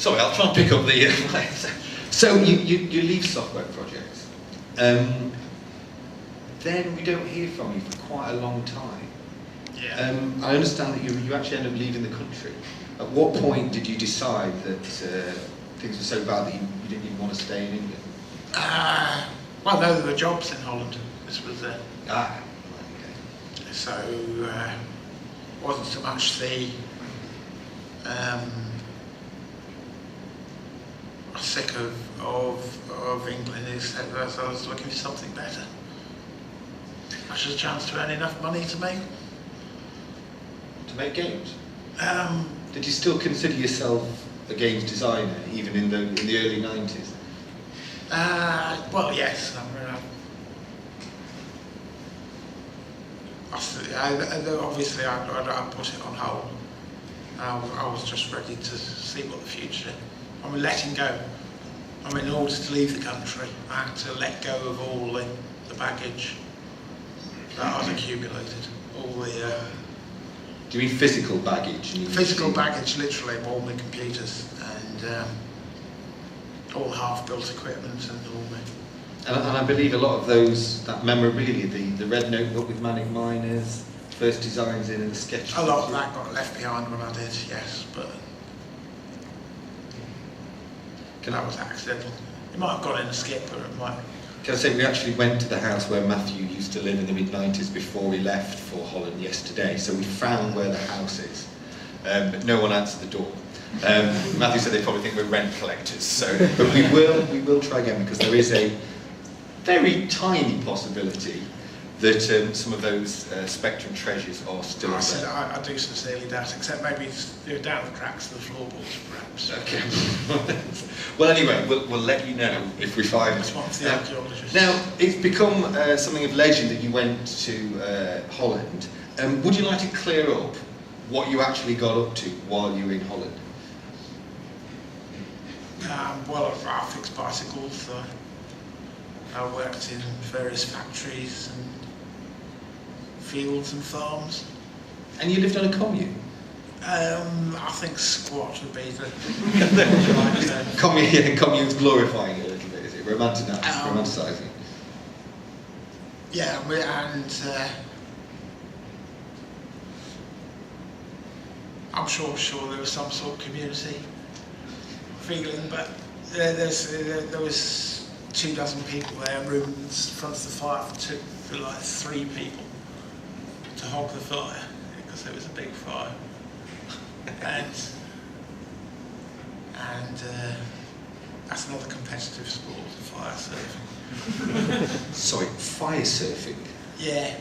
Sorry, I'll try and pick up the... So you leave software projects. Then we don't hear from you for quite a long time. Yeah. I understand that you actually end up leaving the country. At what point did you decide that things were so bad that you didn't even want to stay in England? Well, no, there were jobs in Holland. This was okay. So wasn't so much the sick of England, except that I was looking for something better. I should have a chance to earn enough money to make games. Did you still consider yourself a games designer, even in the early 90s? Well, yes. Obviously, I put it on hold. I was just ready to see what the future. I mean, letting go. I mean, in order to leave the country, I had to let go of all the baggage that I'd accumulated. All the. Do you mean physical baggage? Physical baggage, literally, all the computers and all the half-built equipment and all the. And I believe a lot of that memorabilia, the red notebook with manic miners, first designs in and the sketches. A lot of that got left behind when I did, yes, but that was accidental. It might have gone in a skip, or it might. Can I say, we actually went to the house where Matthew used to live in the mid-90s before we left for Holland yesterday, so we found where the house is, but no one answered the door. Matthew said they probably think we're rent collectors, so but we will try again, because there is a very tiny possibility that some of those Spectrum treasures are still there. I do sincerely doubt, except maybe down the cracks of the floorboards, perhaps. Okay. Well, anyway, we'll let you know if we find it. The archaeologists. Now, it's become something of legend that you went to Holland. Would you like to clear up what you actually got up to while you were in Holland? Well, I fixed bicycles. I worked in various factories and fields and farms. And you lived on a commune? I think squat would be the commune's glorifying it a little bit, is it? Romanticising. Yeah, and I'm sure there was some sort of community feeling, but there was 24 people there, rooms in front of the fire for like 3 people to hog the fire, because there was a big fire. And that's another competitive sport, fire surfing. Sorry, fire surfing? Yeah,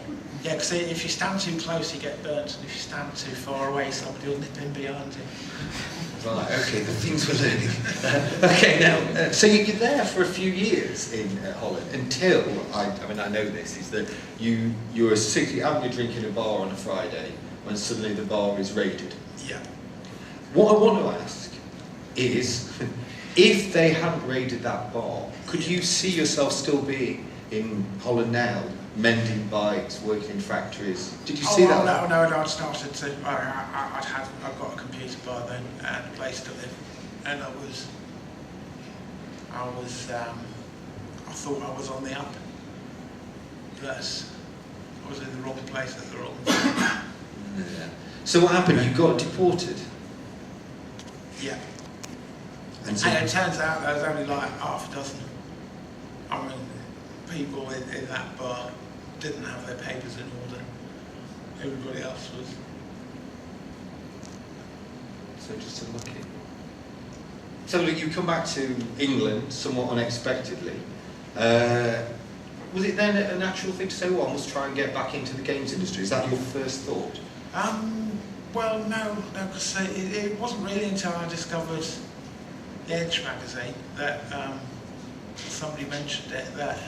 because if you stand too close you get burnt, and if you stand too far away somebody will nip in behind you. Right, okay, the things we're learning. Okay, now, so you're there for a few years in Holland, until, I know this, is that you're sitting out and you're drinking a bar on a Friday, when suddenly the bar is raided. Yeah. What I want to ask is, if they hadn't raided that bar, could you see yourself still being in Holland now, mending bikes, working in factories? Did you see that? No, I'd started to. I'd got a computer by then and a place to live, and I thought I was on the up, but I was in the wrong place at the wrong time. Yeah. So what happened? You got deported? Yeah. And it turns out there was only like half a dozen. People in that bar didn't have their papers in order. Everybody else was. So just unlucky. So look, you come back to England somewhat unexpectedly. Was it then a natural thing to say, well, I must try and get back into the games industry? Is that your first thought? Well, no, because it wasn't really until I discovered the Edge magazine that somebody mentioned it that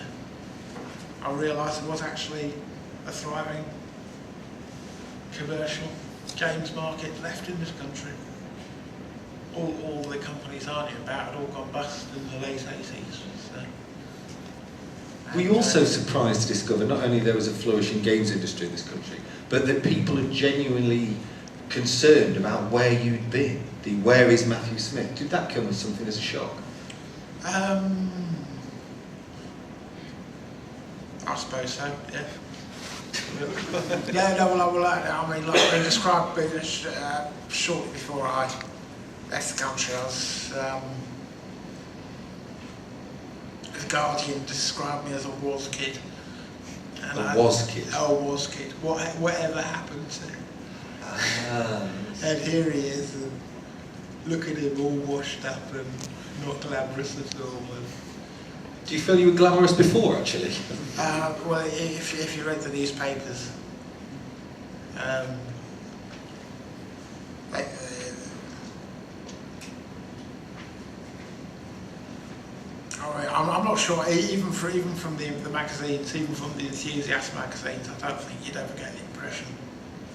I realised there was actually a thriving commercial games market left in this country. All the companies I knew about had all gone bust in the late 80s. So. Were you also surprised to discover not only there was a flourishing games industry in this country, but that people are genuinely concerned about where you'd been? The where is Matthew Smith? Did that come as something as a shock? I suppose so, yeah. Yeah, no, well, I mean, like we described shortly before I left the country, I was, the Guardian described me as a was kid. And Was kid? Oh, was kid. Whatever happened to him? And here he is, and look at him all washed up and not glamorous at all. And do you feel you were glamorous before, actually? well, if you read the newspapers, I'm not sure. Even from the magazines, even from the enthusiast magazines, I don't think you'd ever get the impression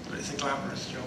that it's a glamorous job.